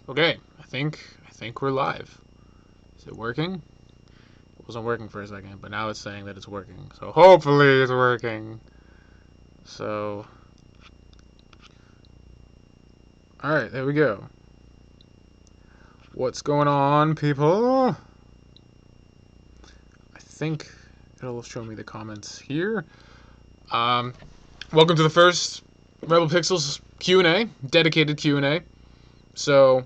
Okay, I think we're live. Is it working? It wasn't working for a second, but now it's saying that it's working. So hopefully it's working. So, all right, there we go. What's going on, people? I think it'll show me the comments here. Um, Welcome to the first Rebel Pixels Q&A, dedicated Q&A. So,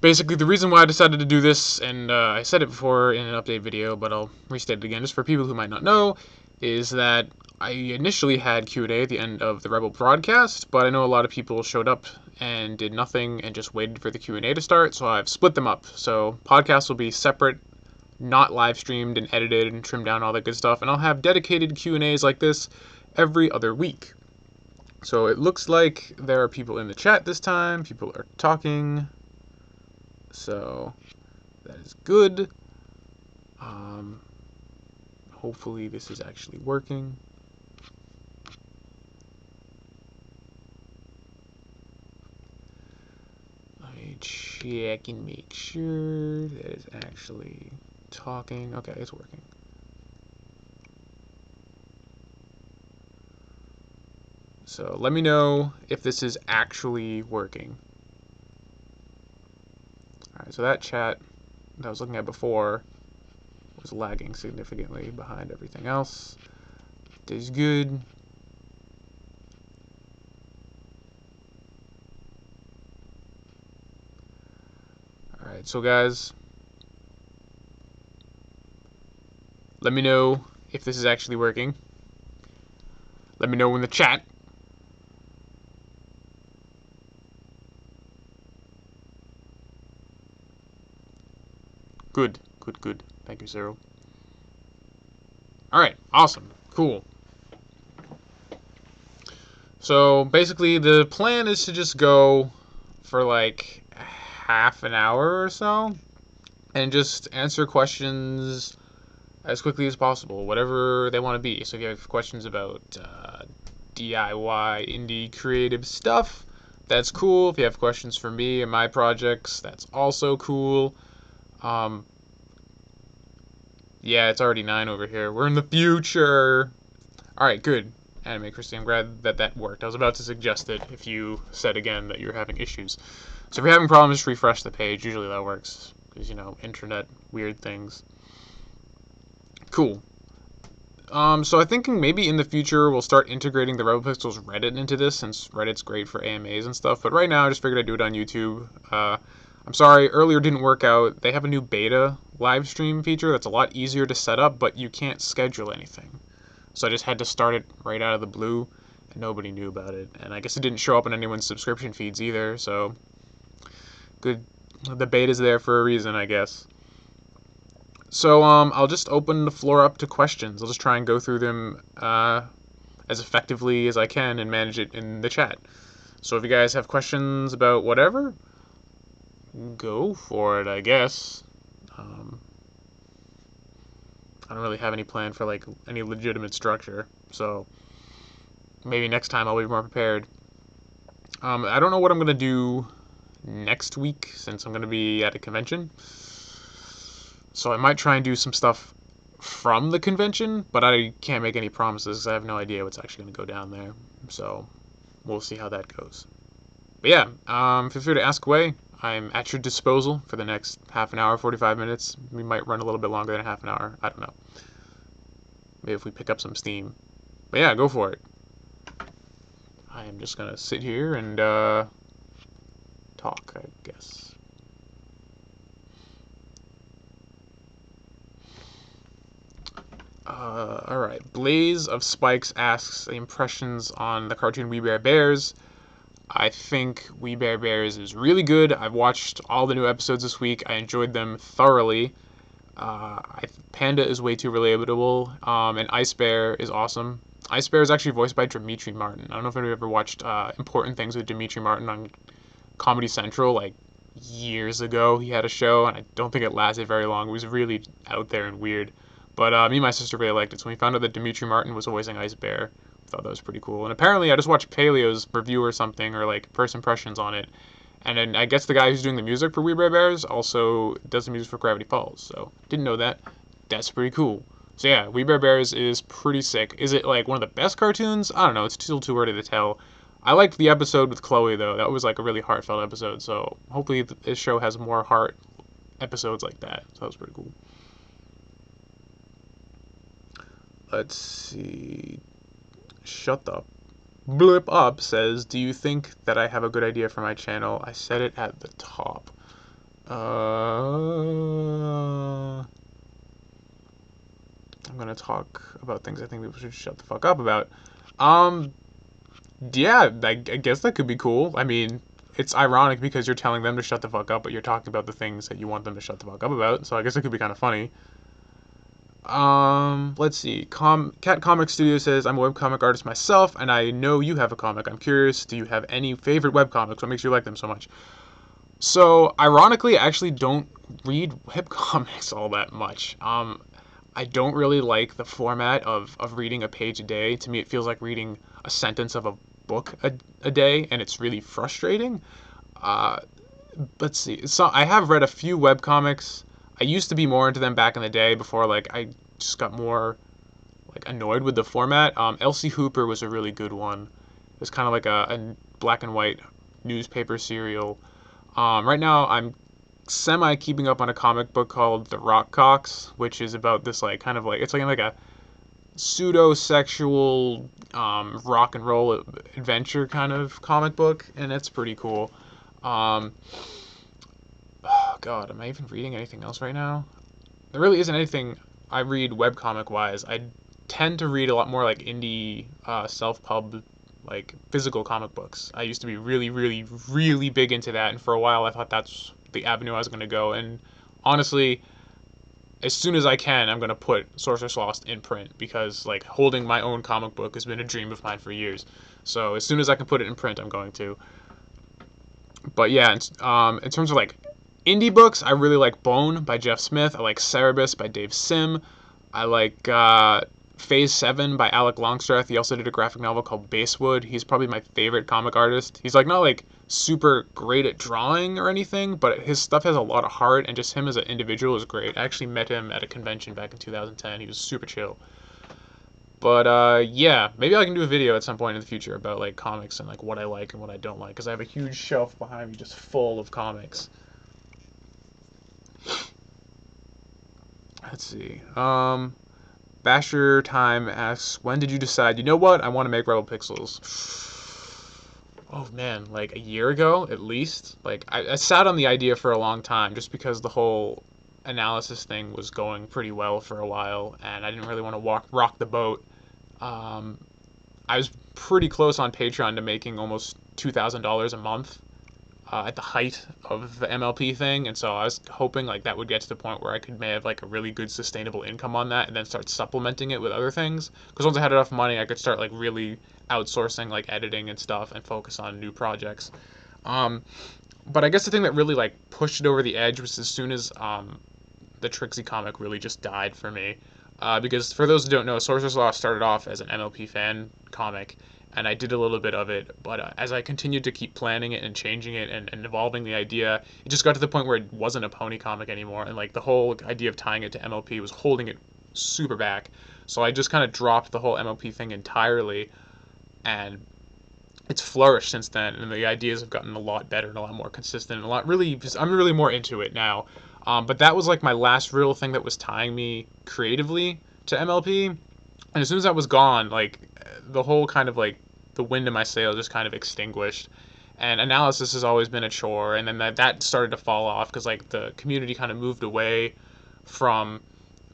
basically, the reason why I decided to do this, and I said it before in an update video, but I'll restate it again just for people who might not know, is that I initially had Q&A at the end of the Rebel broadcast, but I know a lot of people showed up and did nothing and just waited for the Q&A to start, so I've split them up. So podcasts will be separate, not live streamed and edited and trimmed down all that good stuff, and I'll have dedicated Q&As like this every other week. So it looks like there are people in the chat this time. People are talking. So that is good. Um, Hopefully this is actually working. Let me check and make sure that it's actually talking. Okay, it's working. So let me know if this is actually working. Alright, so that chat that I was looking at before was lagging significantly behind everything else. It is good. Alright, so guys, let me know if this is actually working. Let me know in the chat. Good, good, good. Thank you, Cyril. Alright, awesome. Cool. So basically, the plan is to just go for like half an hour or so and just answer questions as quickly as possible, whatever they want to be. So if you have questions about DIY, indie, creative stuff, that's cool. If you have questions for me and my projects, that's also cool. Um, yeah, it's already 9 over here. We're in the future. All right, good. Anime Christy, I'm glad that that worked. I was about to suggest it if you said again that you're having issues. So if you're having problems, just refresh the page. Usually that works because, internet, weird things. Cool. So I'm thinking maybe in the future we'll start integrating the Rebel Pixels Reddit into this, since Reddit's great for AMAs and stuff. But right now, I just figured I'd do it on YouTube. I'm sorry, earlier didn't work out. They have a new beta live stream feature that's a lot easier to set up, but you can't schedule anything. So I just had to start it right out of the blue, and nobody knew about it. And I guess it didn't show up on anyone's subscription feeds either. So good, the beta's there for a reason, I guess. So I'll just open the floor up to questions. I'll just try and go through them as effectively as I can and manage it in the chat. So if you guys have questions about whatever, go for it, I guess. Um, I don't really have any plan for like any legitimate structure, so maybe next time I'll be more prepared. I don't know what I'm gonna do next week since I'm gonna be at a convention. So I might try and do some stuff from the convention, but I can't make any promises because I have no idea what's actually going to go down there. So we'll see how that goes. But yeah, feel free to ask away. I'm at your disposal for the next half an hour, 45 minutes. We might run a little bit longer than half an hour. I don't know. Maybe if we pick up some steam. But yeah, go for it. I am just going to sit here and talk, I guess. Alright. Blaze of Spikes asks impressions on the cartoon We Bare Bears. I think We Bare Bears is really good. I've watched all the new episodes this week. I enjoyed them thoroughly. Panda is way too relatable, and Ice Bear is awesome. Ice Bear is actually voiced by Dimitri Martin. I don't know if anyone ever watched Important Things with Dimitri Martin on Comedy Central, like years ago. He had a show, and I don't think it lasted very long. It was really out there and weird. But me and my sister really liked it, so when we found out that Dimitri Martin was voicing Ice Bear, I thought that was pretty cool. And apparently, I just watched Paleo's review or something, or like first impressions on it, And then I guess the guy who's doing the music for We Bare Bears also does the music for Gravity Falls. So didn't know that. That's pretty cool. So yeah, We Bare Bears is pretty sick. Is it like one of the best cartoons? I don't know. It's still too early to tell. I liked the episode with Chloe though. That was like a really heartfelt episode. So hopefully this show has more heart episodes like that. So that was pretty cool. Let's see. Shut the blip up says, do you think that I have a good idea for my channel? I said it at the top. I'm gonna talk about things I think people should shut the fuck up about. Yeah, I guess that could be cool. I mean, it's ironic because you're telling them to shut the fuck up, but you're talking about the things that you want them to shut the fuck up about. So I guess it could be kind of funny. Let's see. Cat Comic Studio says, I'm a webcomic artist myself, and I know you have a comic. I'm curious, do you have any favorite webcomics? What makes you like them so much? So, ironically, I actually don't read webcomics all that much. I don't really like the format of reading a page a day. To me, it feels like reading a sentence of a book a day, and it's really frustrating. Let's see. So, I have read a few webcomics. I used to be more into them back in the day before like I just got more like annoyed with the format. Elsie Hooper was a really good one. It was kind of like a black and white newspaper serial. Right now I'm semi keeping up on a comic book called The Rock Cocks, which is about this like kind of like it's like a pseudo sexual rock and roll adventure kind of comic book, and it's pretty cool. Oh God, am I even reading anything else right now? There really isn't anything I read webcomic wise. I tend to read a lot more like indie, self-pub, like physical comic books. I used to be really, really, really big into that, and for a while I thought that's the avenue I was going to go. And honestly, as soon as I can, I'm going to put Sorcerer's Lost in print because like holding my own comic book has been a dream of mine for years. So as soon as I can put it in print, I'm going to. But yeah, in terms of like indie books, I really like Bone by Jeff Smith. I like Cerebus by Dave Sim. I like Phase 7 by Alec Longstreth. He also did a graphic novel called Basewood. He's probably my favorite comic artist. He's like not like super great at drawing or anything, but his stuff has a lot of heart, and just him as an individual is great. I actually met him at a convention back in 2010. He was super chill. But yeah, maybe I can do a video at some point in the future about like comics and like what I like and what I don't like, because I have a huge shelf behind me just full of comics. Let's see. Basher Time asks, when did you decide, you know what, I want to make Rebel Pixels? Oh man, like a year ago at least. Like I sat on the idea for a long time just because the whole analysis thing was going pretty well for a while, and I didn't really want to rock the boat. I was pretty close on Patreon to making almost $2,000 a month at the height of the MLP thing, and so I was hoping like that would get to the point where I could have like a really good sustainable income on that, and then start supplementing it with other things. Because once I had enough money, I could start like really outsourcing like editing and stuff and focus on new projects. But I guess the thing that really like pushed it over the edge was as soon as the Trixie comic really just died for me. Because for those who don't know, Sorcerer's Lost started off as an MLP fan comic, and I did a little bit of it, but as I continued to keep planning it and changing it and evolving the idea, it just got to the point where it wasn't a pony comic anymore, and like the whole idea of tying it to MLP was holding it super back. So I just kind of dropped the whole MLP thing entirely, and it's flourished since then, and the ideas have gotten a lot better and a lot more consistent, and I'm really more into it now. But that was like my last real thing that was tying me creatively to MLP. And as soon as that was gone, like the whole kind of like the wind in my sail just kind of extinguished. And analysis has always been a chore, and then that started to fall off because like the community kind of moved away from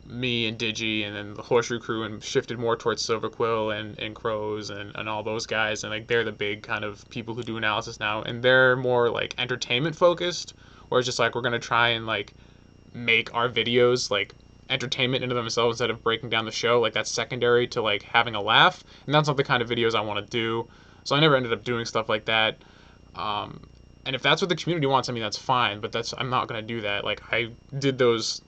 me and Digi and then the Horseshoe Crew and shifted more towards Silverquill and Crows and all those guys, and like they're the big kind of people who do analysis now, and they're more like entertainment focused, where it's just like we're gonna try and like make our videos like entertainment into themselves instead of breaking down the show. Like that's secondary to like having a laugh, and that's not the kind of videos I want to do. So I never ended up doing stuff like that. And if that's what the community wants, I mean that's fine, but I'm not gonna do that. Like I did those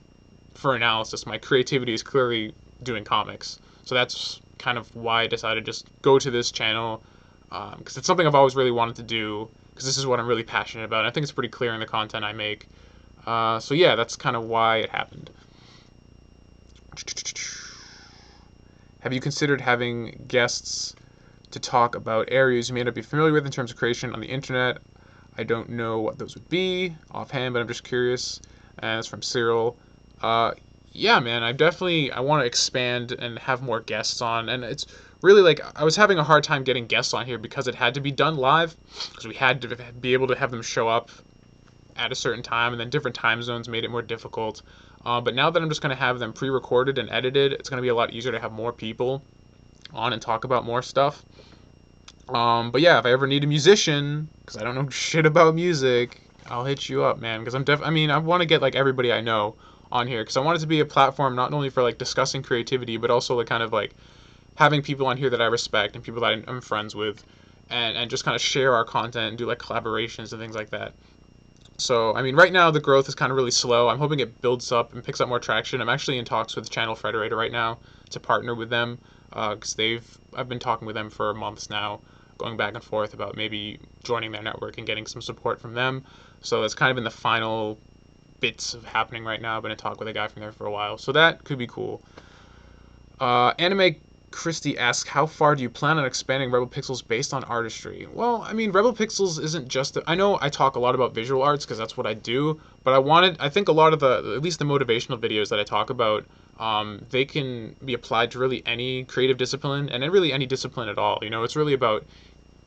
for analysis. My creativity is clearly doing comics, so that's kind of why I decided to just go to this channel, because it's something I've always really wanted to do, because this is what I'm really passionate about. And I think it's pretty clear in the content I make. So yeah, that's kind of why it happened. Have you considered having guests to talk about areas you may not be familiar with in terms of creation on the internet? I don't know what those would be offhand, but I'm just curious. And it's from Cyril. Yeah, man, I want to expand and have more guests on, and it's really like I was having a hard time getting guests on here because it had to be done live, because we had to be able to have them show up at a certain time, and then different time zones made it more difficult. But now that I'm just going to have them pre-recorded and edited, it's going to be a lot easier to have more people on and talk about more stuff. But yeah, if I ever need a musician, because I don't know shit about music, I'll hit you up, man. Because I want to get like everybody I know on here, because I want it to be a platform not only for like discussing creativity, but also like kind of like having people on here that I respect and people that I'm friends with, and just kind of share our content and do like collaborations and things like that. So, I mean, right now the growth is kind of really slow. I'm hoping it builds up and picks up more traction. I'm actually in talks with Channel Federator right now to partner with them, because I've been talking with them for months now, going back and forth about maybe joining their network and getting some support from them. So it's kind of in the final bits of happening right now. I've been in talk with a guy from there for a while, so that could be cool. Anime Christie asks, how far do you plan on expanding Rebel Pixels based on artistry? Well, I mean, Rebel Pixels isn't just... I know I talk a lot about visual arts because that's what I do, but I think a lot of at least the motivational videos that I talk about, they can be applied to really any creative discipline, and really any discipline at all. You know, it's really about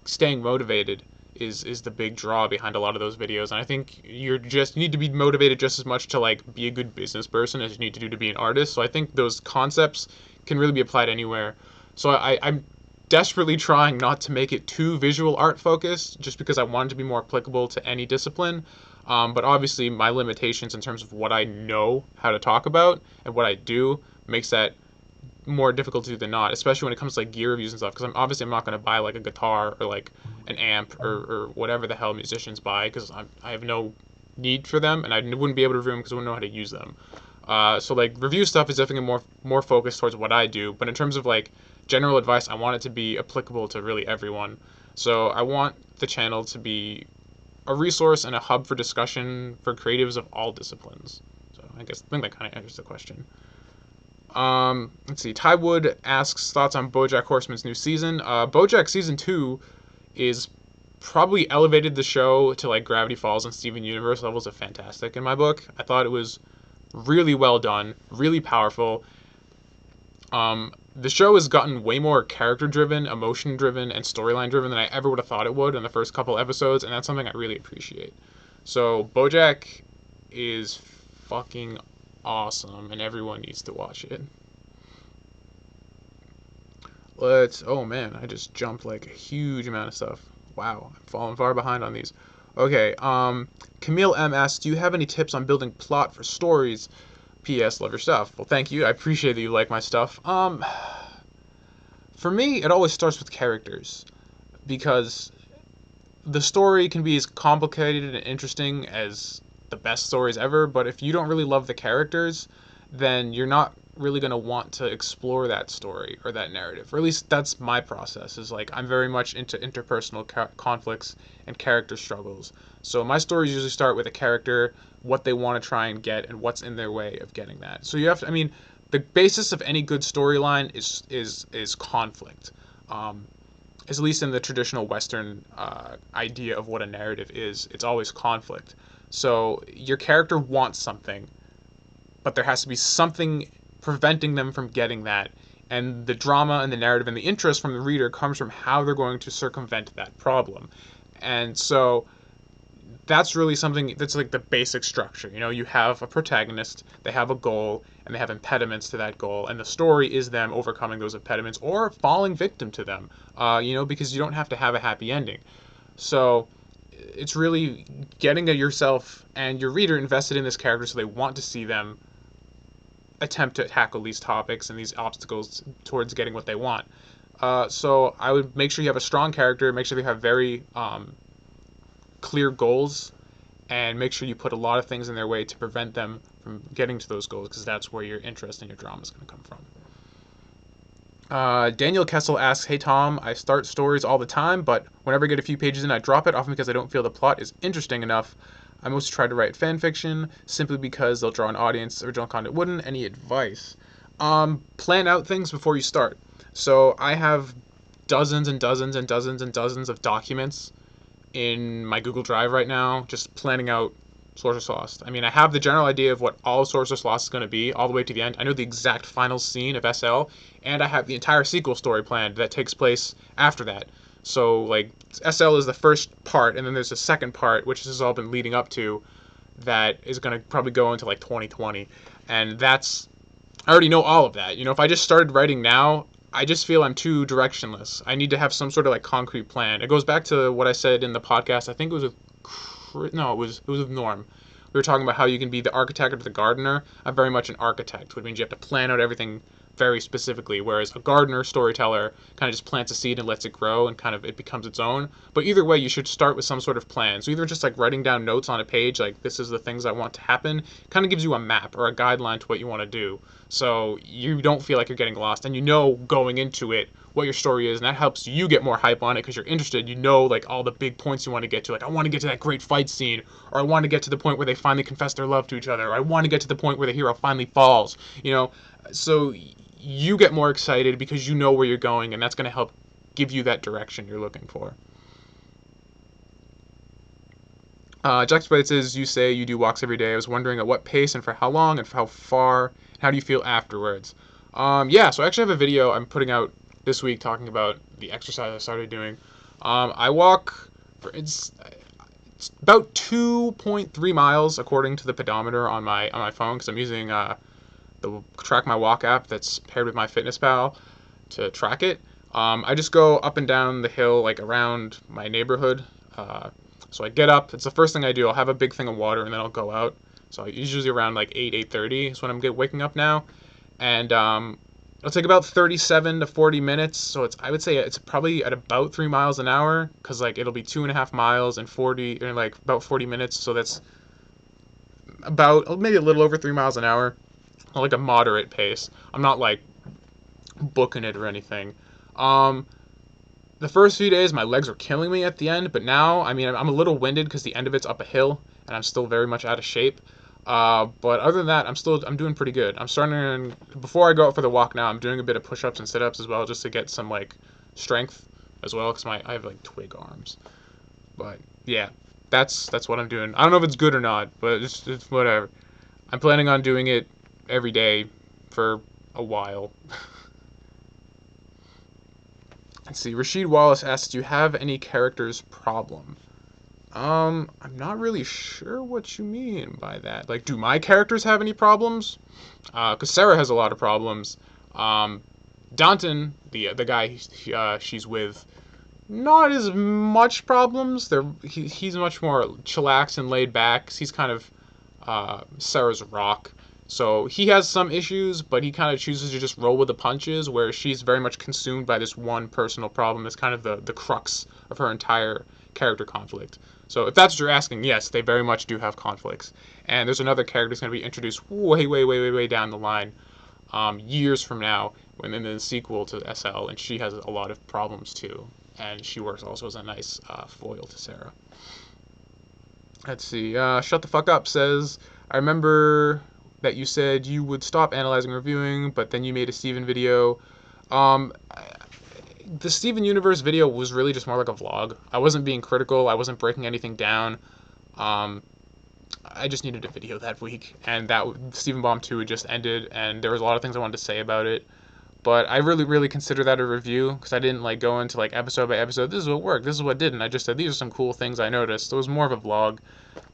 staying motivated is the big draw behind a lot of those videos. And I think you need to be motivated just as much to like be a good business person as you need to do to be an artist. So I think those concepts can really be applied anywhere. So I'm desperately trying not to make it too visual art focused, just because I want it to be more applicable to any discipline. But obviously my limitations in terms of what I know how to talk about and what I do makes that more difficult to do than not, especially when it comes to like gear reviews and stuff, because I'm not going to buy like a guitar or like an amp or whatever the hell musicians buy, because I have no need for them, and I wouldn't be able to review them because I wouldn't know how to use them. So like review stuff is definitely more focused towards what I do, but in terms of like general advice, I want it to be applicable to really everyone. So I want the channel to be a resource and a hub for discussion for creatives of all disciplines. So I think that kind of answers the question. Let's see. Ty Wood asks thoughts on BoJack Horseman's new season. BoJack season 2 is probably elevated the show to like Gravity Falls and Steven Universe levels of fantastic in my book. I thought it was really well done, really powerful. The show has gotten way more character-driven, emotion-driven, and storyline-driven than I ever would have thought it would in the first couple episodes, and that's something I really appreciate. So BoJack is fucking awesome, and everyone needs to watch it. Oh man, I just jumped like a huge amount of stuff. Wow, I'm falling far behind on these. Okay, Camille M asks, do you have any tips on building plot for stories? P.S. Love your stuff. Well, thank you. I appreciate that you like my stuff. For me, it always starts with characters, because the story can be as complicated and interesting as the best stories ever, but if you don't really love the characters, then you're not really going to want to explore that story or that narrative. Or at least that's my process, is like I'm very much into interpersonal conflicts and character struggles. So my stories usually start with a character, what they want to try and get, and what's in their way of getting that. So you have to, I mean, the basis of any good storyline is conflict. At least in the traditional Western idea of what a narrative is, it's always conflict. So your character wants something, but there has to be something preventing them from getting that. And the drama and the narrative and the interest from the reader comes from how they're going to circumvent that problem. And so that's really something that's like the basic structure. You know, you have a protagonist, they have a goal, and they have impediments to that goal, and the story is them overcoming those impediments or falling victim to them, because you don't have to have a happy ending. So it's really getting yourself and your reader invested in this character so they want to see them attempt to tackle these topics and these obstacles towards getting what they want. So I would make sure you have a strong character, make sure they have very clear goals, and make sure you put a lot of things in their way to prevent them from getting to those goals, because that's where your interest and your drama is going to come from. Daniel Kessel asks, "Hey Tom, I start stories all the time, but whenever I get a few pages in, I drop it, often because I don't feel the plot is interesting enough. I mostly try to write fan fiction, simply because they'll draw an audience original content wouldn't. Any advice?" Plan out things before you start. So I have dozens and dozens and dozens and dozens of documents in my Google Drive right now, just planning out Sorcerer's Lost. I mean, I have the general idea of what all of Sorcerer's Lost is going to be, all the way to the end. I know the exact final scene of SL, and I have the entire sequel story planned that takes place after that. So, like, SL is the first part, and then there's a second part, which has all been leading up to, that is going to probably go into, like, 2020. And that's, I already know all of that. You know, if I just started writing now, I just feel I'm too directionless. I need to have some sort of, like, concrete plan. It goes back to what I said in the podcast. I think it was no, it was with Norm. We were talking about how you can be the architect or the gardener. I'm very much an architect, which means you have to plan out everything very specifically, whereas a gardener, storyteller, kind of just plants a seed and lets it grow and kind of it becomes its own. But either way, you should start with some sort of plan. So either just like writing down notes on a page, like this is the things I want to happen, kind of gives you a map or a guideline to what you want to do. So you don't feel like you're getting lost, and you know going into it what your story is, and that helps you get more hype on it because you're interested. You know, like all the big points you want to get to. Like, I want to get to that great fight scene, or I want to get to the point where they finally confess their love to each other, or I want to get to the point where the hero finally falls. You know, so you get more excited because you know where you're going, and that's going to help give you that direction you're looking for. Jack Sprite says, "You say you do walks every day. I was wondering at what pace and for how long and for how far, and how do you feel afterwards?" Yeah, so I actually have a video I'm putting out this week talking about the exercise I started doing. I walk, it's about 2.3 miles according to the pedometer on my phone, because I'm using the Track My Walk app that's paired with MyFitnessPal to track it. I just go up and down the hill, like around my neighborhood. So I get up. It's the first thing I do. I'll have a big thing of water, and then I'll go out. So usually around like 8:30 is when I'm waking up now. And it'll take about 37 to 40 minutes. So I would say it's probably at about 3 miles an hour, because like it'll be 2.5 miles and like about 40 minutes. So that's about maybe a little over 3 miles an hour, like a moderate pace. I'm not like booking it or anything. The first few days my legs were killing me at the end, but now, I mean, I'm a little winded because the end of it's up a hill and I'm still very much out of shape. But other than that, I'm doing pretty good. I'm starting, before I go out for the walk now, I'm doing a bit of push-ups and sit-ups as well, just to get some like strength as well, because I have like twig arms. But yeah, that's what I'm doing. I don't know if it's good or not, but it's whatever. I'm planning on doing it every day for a while. Let's see. Rashid Wallace asks, "Do you have any characters problem?" I'm not really sure what you mean by that. Like, do my characters have any problems? Because Sarah has a lot of problems. Danton, the guy she's with, not as much problems. He's much more chillax and laid back. He's kind of Sarah's rock. So he has some issues, but he kind of chooses to just roll with the punches, where she's very much consumed by this one personal problem that's kind of the crux of her entire character conflict. So if that's what you're asking, yes, they very much do have conflicts. And there's another character that's going to be introduced way down the line, years from now, when in the sequel to SL, and she has a lot of problems too. And she works also as a nice foil to Sarah. Let's see. Shut the fuck up says, "I remember that you said you would stop analyzing and reviewing, but then you made a Steven video." The Steven Universe video was really just more like a vlog. I wasn't being critical. I wasn't breaking anything down. I just needed a video that week, and that Steven Bomb 2 had just ended, and there was a lot of things I wanted to say about it. But I really consider that a review, because I didn't like go into like episode by episode, this is what worked, this is what didn't. I just said, these are some cool things I noticed. It was more of a vlog.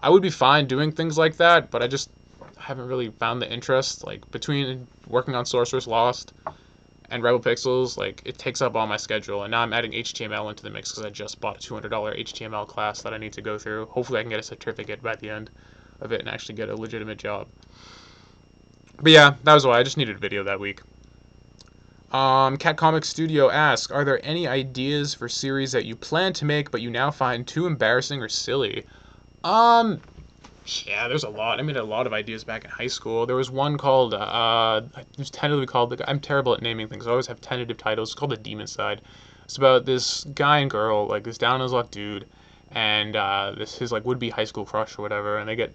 I would be fine doing things like that, but I just haven't really found the interest. Like, between working on Sorcerer's Lost and Rebel Pixels, like, it takes up all my schedule, and now I'm adding HTML into the mix because I just bought a $200 HTML class that I need to go through. Hopefully I can get a certificate by the end of it and actually get a legitimate job. But yeah, that was why I just needed a video that week. Cat Comics Studio asks, "Are there any ideas for series that you plan to make but you now find too embarrassing or silly?" Yeah, there's a lot. I made a lot of ideas back in high school. There was one called, it was tentatively called, I'm terrible at naming things. I always have tentative titles. It's called The Demon Side. It's about this guy and girl, like this down on his luck dude, and this his like would-be high school crush or whatever, and they get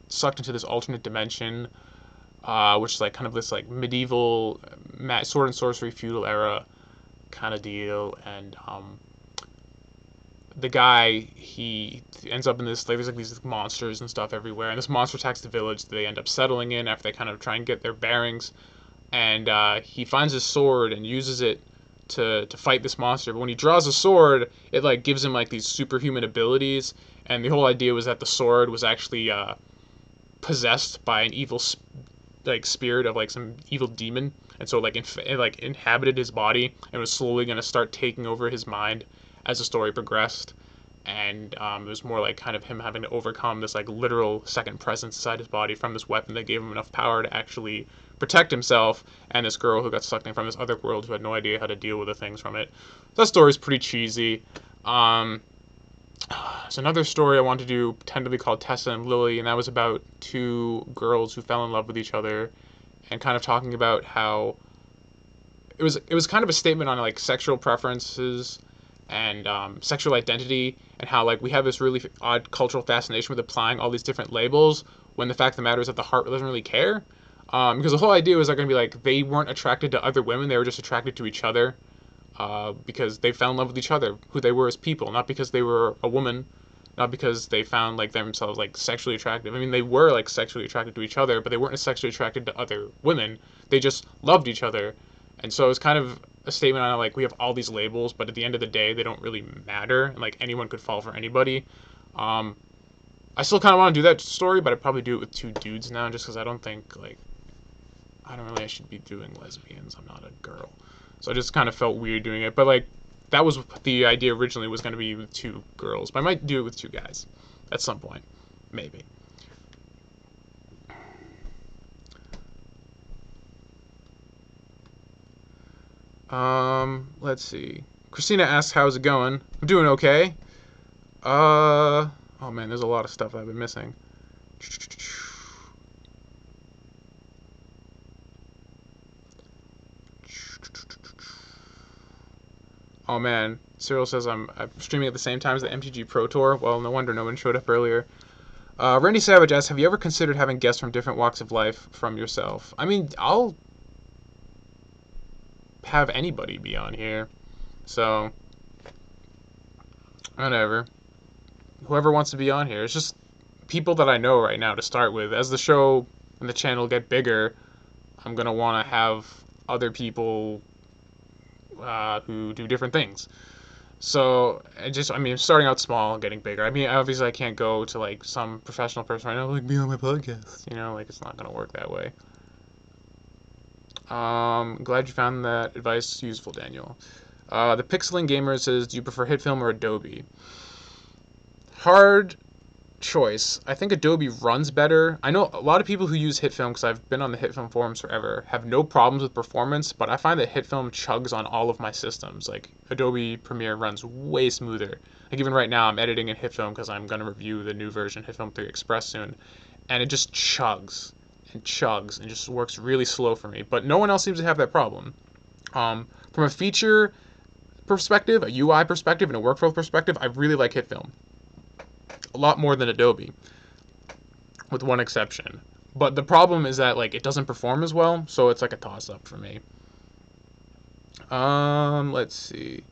sucked into this alternate dimension, which is like kind of this like medieval sword and sorcery feudal era kind of deal, and the guy he ends up in this like there's like these monsters and stuff everywhere, and this monster attacks the village that they end up settling in after they kind of try and get their bearings, and he finds his sword and uses it to fight this monster. But when he draws a sword, it like gives him like these superhuman abilities, and the whole idea was that the sword was actually possessed by an evil like spirit of like some evil demon, and so like it like inhabited his body and was slowly going to start taking over his mind as the story progressed. And it was more like kind of him having to overcome this like literal second presence inside his body from this weapon that gave him enough power to actually protect himself and this girl who got sucked in from this other world who had no idea how to deal with the things from it. That story's pretty cheesy. There's another story I want to do tentatively called Tessa and Lily, and that was about two girls who fell in love with each other, and kind of talking about how it was kind of a statement on like sexual preferences and sexual identity, and how like we have this really odd cultural fascination with applying all these different labels when the fact of the matter is that the heart doesn't really care. Because the whole idea was like going to be like they weren't attracted to other women, they were just attracted to each other, because they fell in love with each other, who they were as people, not because they were a woman, not because they found like themselves like sexually attractive. I mean, they were like sexually attracted to each other, but they weren't sexually attracted to other women. They just loved each other, and so it's kind of a statement on like we have all these labels, but at the end of the day, they don't really matter, and like anyone could fall for anybody. I still kind of want to do that story, but I'd probably do it with two dudes now, just because I don't think like I should be doing lesbians. I'm not a girl. So I just kind of felt weird doing it. But like that was the idea originally, was going to be with two girls. But I might do it with two guys at some point. Maybe. Let's see. Christina asks, how's it going? I'm doing okay. Oh man, there's a lot of stuff I've been missing. Oh man, Cyril says I'm streaming at the same time as the MTG Pro Tour. Well, no wonder no one showed up earlier. Randy Savage asks, have you ever considered having guests from different walks of life from yourself? I mean, I'll have anybody be on here. So, whatever. Whoever wants to be on here. It's just people that I know right now to start with. As the show and the channel get bigger, I'm going to want to have other people who do different things. So I mean, starting out small, getting bigger. I mean, obviously, I can't go to like some professional person right now, like be on my podcast. You know, like it's not gonna work that way. Glad you found that advice useful, Daniel. The Pixeling Gamer says, do you prefer HitFilm or Adobe? Hard choice. I think Adobe runs better. I know a lot of people who use HitFilm, because I've been on the HitFilm forums forever, have no problems with performance, but I find that HitFilm chugs on all of my systems. Like Adobe Premiere runs way smoother. Like even right now I'm editing in HitFilm because I'm going to review the new version, HitFilm 3 Express, soon, and it just chugs and chugs and just works really slow for me. But no one else seems to have that problem. From a feature perspective, a UI perspective, and a workflow perspective, I really like HitFilm. A lot more than Adobe, with one exception. But the problem is that like it doesn't perform as well, so it's like a toss-up for me. Let's see.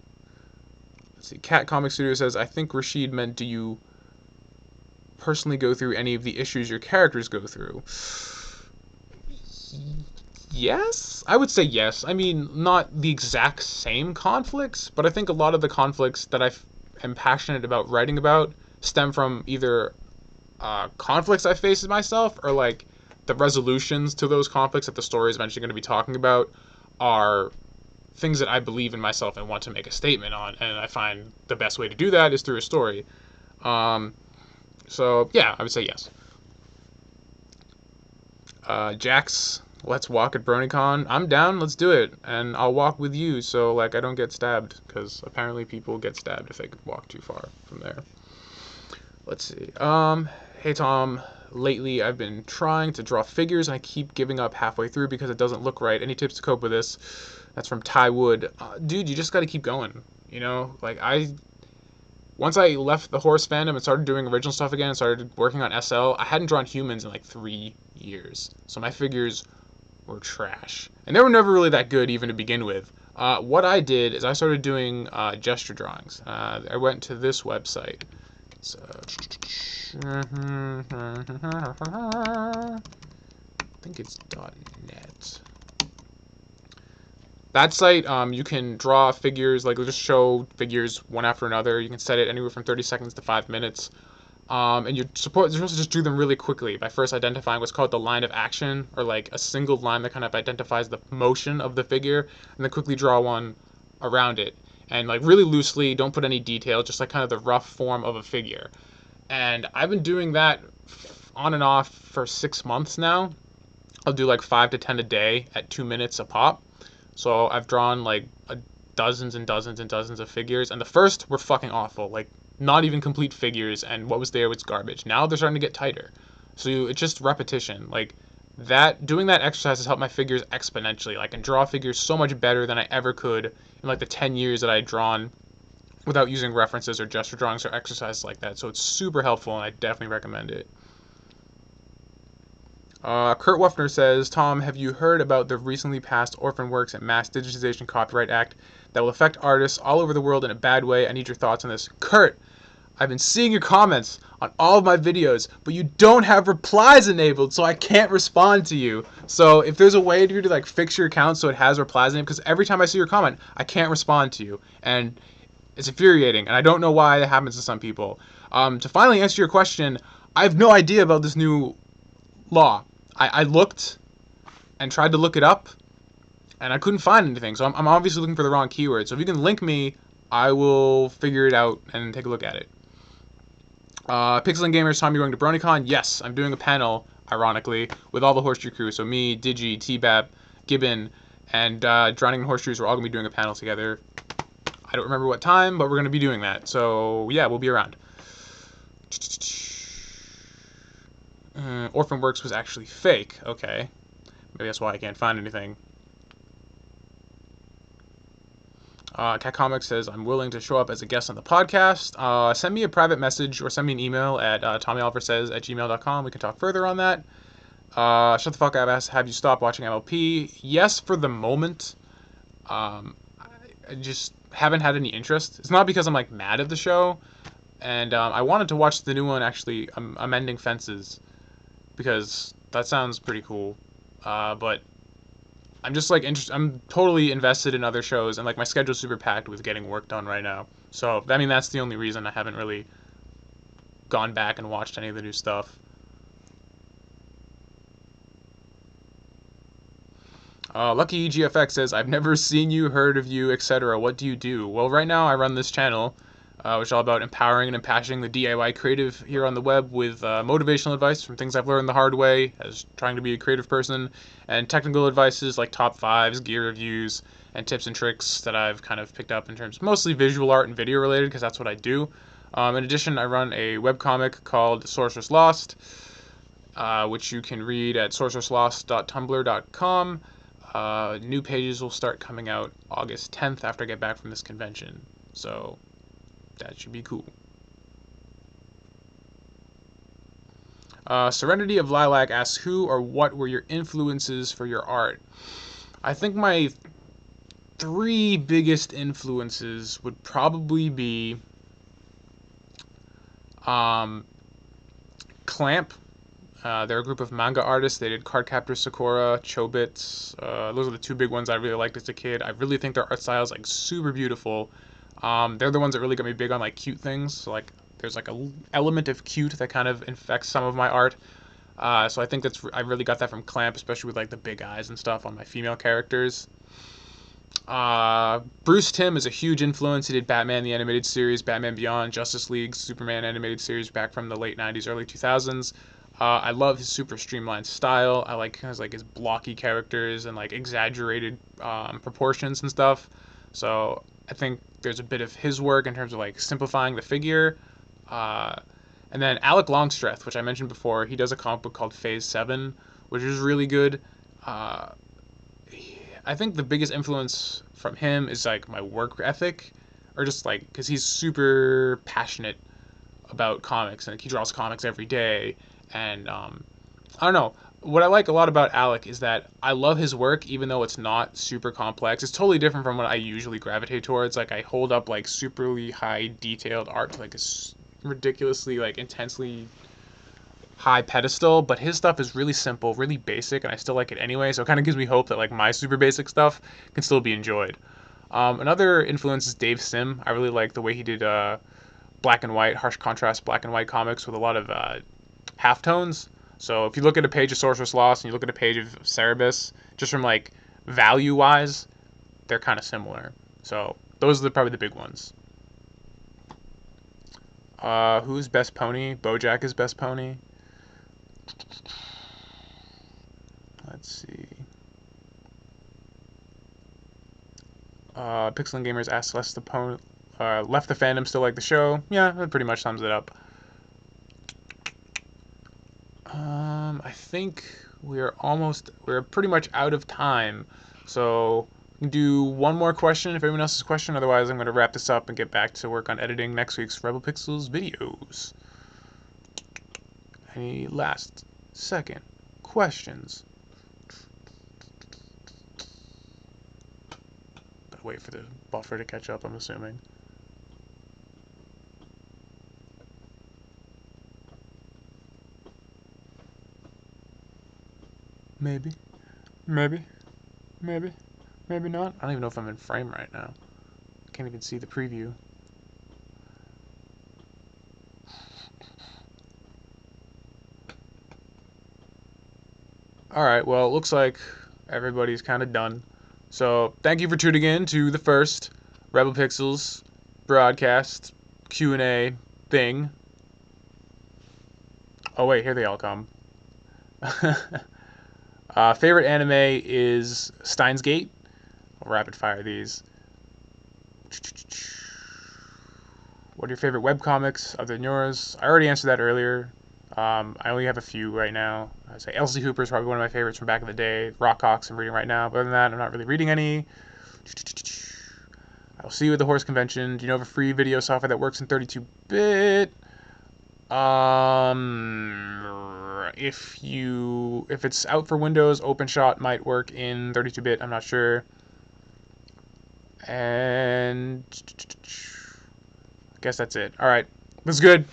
Cat Comic Studio says, I think Rashid meant, do you personally go through any of the issues your characters go through? Yes, I would say yes. I mean, not the exact same conflicts, but I think a lot of the conflicts that I am passionate about writing about stem from either conflicts I face myself, or like the resolutions to those conflicts that the story is eventually going to be talking about are things that I believe in myself and want to make a statement on, and I find the best way to do that is through a story. So yeah, I would say yes. Jax, let's walk at BronyCon. I'm down, let's do it, and I'll walk with you so like I don't get stabbed, because apparently people get stabbed if they walk too far from there. Let's see. Hey Tom, lately I've been trying to draw figures and I keep giving up halfway through because it doesn't look right. Any tips to cope with this? That's from Ty Wood. Dude, you just got to keep going. You know, like once I left the horse fandom and started doing original stuff again and started working on SL, I hadn't drawn humans in like 3 years. So my figures were trash. And they were never really that good even to begin with. What I did is I started doing gesture drawings. I went to this website. So, I think it's .net. That site, you can draw figures, like just show figures one after another. You can set it anywhere from 30 seconds to 5 minutes. And you're supposed to just do them really quickly by first identifying what's called the line of action, or like a single line that kind of identifies the motion of the figure, and then quickly draw one around it. And like really loosely, don't put any detail, just like kind of the rough form of a figure. And I've been doing that on and off for 6 months now. I'll do like 5 to 10 a day at 2 minutes a pop. So I've drawn like dozens and dozens and dozens of figures, and the first were fucking awful, like not even complete figures, and what was there was garbage. Now they're starting to get tighter. So it's just repetition. Like doing that exercise has helped my figures exponentially. I can draw figures so much better than I ever could in like the 10 years that I had drawn without using references or gesture drawings or exercises like that. So it's super helpful, and I definitely recommend it. Kurt Wuffner says, Tom, have you heard about the recently passed Orphan Works and Mass Digitization Copyright Act that will affect artists all over the world in a bad way? I need your thoughts on this. Kurt, I've been seeing your comments on all of my videos, but you don't have replies enabled, so I can't respond to you. So if there's a way to like fix your account so it has replies enabled, because every time I see your comment, I can't respond to you, and it's infuriating, and I don't know why it happens to some people. To finally answer your question, I have no idea about this new law. I looked and tried to look it up, and I couldn't find anything. So I'm obviously looking for the wrong keyword. So if you can link me, I will figure it out and take a look at it. Pixel and Gamers, Tom, you're going to BronyCon? Yes, I'm doing a panel, ironically, with all the Horseshoe crew. So me, Digi, T-Bab, Gibbon, and Drowning in Horseshoes, we're all going to be doing a panel together. I don't remember what time, but we're going to be doing that. So yeah, we'll be around. Orphan Works was actually fake. Okay. Maybe that's why I can't find anything. Cat Comics says, I'm willing to show up as a guest on the podcast. Send me a private message or send me an email at tommyoliversays@gmail.com. We can talk further on that. Shut the fuck up, have you stopped watching MLP? Yes, for the moment. I just haven't had any interest. It's not because I'm like mad at the show. And I wanted to watch the new one, actually, Amending Fences, because that sounds pretty cool. But I'm just like I'm totally invested in other shows, and like my schedule's super packed with getting work done right now. So I mean that's the only reason I haven't really gone back and watched any of the new stuff. Lucky GFX says, I've never seen you, heard of you, etc. What do you do? Well, right now I run this channel, which is all about empowering and impassioning the DIY creative here on the web with motivational advice from things I've learned the hard way as trying to be a creative person, and technical advices like top 5s, gear reviews, and tips and tricks that I've kind of picked up in terms of mostly visual art and video related, because that's what I do. In addition, I run a webcomic called Sorceress Lost, which you can read at sorceresslost.tumblr.com. New pages will start coming out August 10th after I get back from this convention. So that should be cool. Serenity of Lilac asks, who or what were your influences for your art? I think my 3 biggest influences would probably be Clamp. They're a group of manga artists. They did Cardcaptor Sakura, Chobits. Those are the 2 big ones I really liked as a kid. I really think their art style is like super beautiful. They're the ones that really got me big on like cute things. So like there's like a element of cute that kind of infects some of my art. So I think I really got that from Clamp, especially with like the big eyes and stuff on my female characters. Bruce Timm is a huge influence. He did Batman the Animated Series, Batman Beyond, Justice League, Superman Animated Series back from the late 90s, early 2000s. I love his super streamlined style. I like his blocky characters and like exaggerated proportions and stuff. So I think there's a bit of his work in terms of like simplifying the figure. And then Alec Longstreth, which I mentioned before, he does a comic book called Phase 7, which is really good. Uh, I think the biggest influence from him is like my work ethic, or just like because he's super passionate about comics and he draws comics every day. And I don't know. What I like a lot about Alec is that I love his work, even though it's not super complex. It's totally different from what I usually gravitate towards. Like I hold up like superly high detailed art to like a ridiculously like intensely high pedestal, but his stuff is really simple, really basic, and I still like it anyway. So it kind of gives me hope that like my super basic stuff can still be enjoyed. Another influence is Dave Sim. I really like the way he did black and white, harsh contrast black and white comics with a lot of halftones. So if you look at a page of Sorcerer's Lost and you look at a page of Cerebus, just from like value wise, they're kind of similar. So those are probably the big ones. Who's best pony? Bojack is best pony. Let's see. Pixel Gamers asks left the fandom still like the show. Yeah, that pretty much sums it up. I think we're pretty much out of time. So we can do one more question if anyone else has a question. Otherwise, I'm going to wrap this up and get back to work on editing next week's Rebel Pixels videos. Any last second questions? Gotta wait for the buffer to catch up, I'm assuming. Maybe. Maybe. Maybe. Maybe not. I don't even know if I'm in frame right now. Can't even see the preview. Alright, well, it looks like everybody's kind of done. So, thank you for tuning in to the first Rebel Pixels broadcast Q&A thing. Oh, wait, here they all come. Favorite anime is Steins Gate. I'll rapid fire these. What are your favorite webcomics other than yours? I already answered that earlier. I only have a few right now. I'd say Elsie Hooper is probably one of my favorites from back in the day. Rockhawks I'm reading right now. But other than that, I'm not really reading any. I'll see you at the Horse Convention. Do you know of a free video software that works in 32-bit? If it's out for Windows, OpenShot might work in 32-bit. I'm not sure. And I guess that's it. All right, that's good.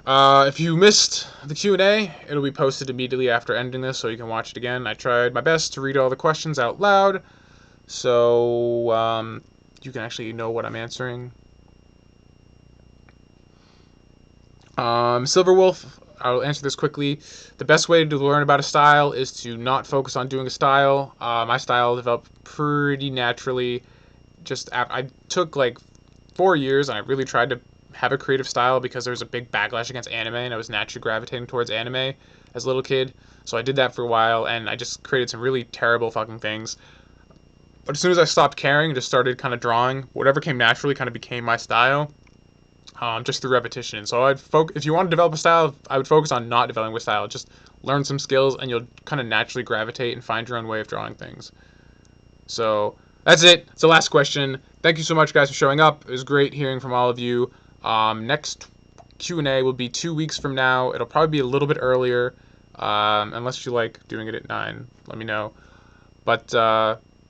If you missed the Q&A, it'll be posted immediately after ending this, so you can watch it again. I tried my best to read all the questions out loud, so you can actually know what I'm answering. Silverwolf, I'll answer this quickly. The best way to learn about a style is to not focus on doing a style. My style developed pretty naturally. I took like 4 years, and I really tried to have a creative style because there was a big backlash against anime, and I was naturally gravitating towards anime as a little kid. So I did that for a while, and I just created some really terrible fucking things. But as soon as I stopped caring and just started kind of drawing, whatever came naturally kind of became my style, just through repetition. So if you want to develop a style, I would focus on not developing a style. Just learn some skills, and you'll kind of naturally gravitate and find your own way of drawing things. So that's it. It's the last question. Thank you so much, guys, for showing up. It was great hearing from all of you. Next Q&A will be 2 weeks from now. It'll probably be a little bit earlier, unless you like doing it at 9. Let me know. But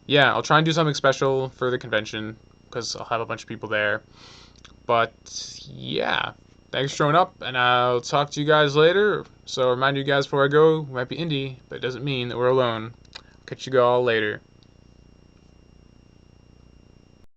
yeah, I'll try and do something special for the convention because I'll have a bunch of people there. But yeah, thanks for showing up, and I'll talk to you guys later. So remind you guys before I go, we might be indie, but it doesn't mean that we're alone. Catch you all later.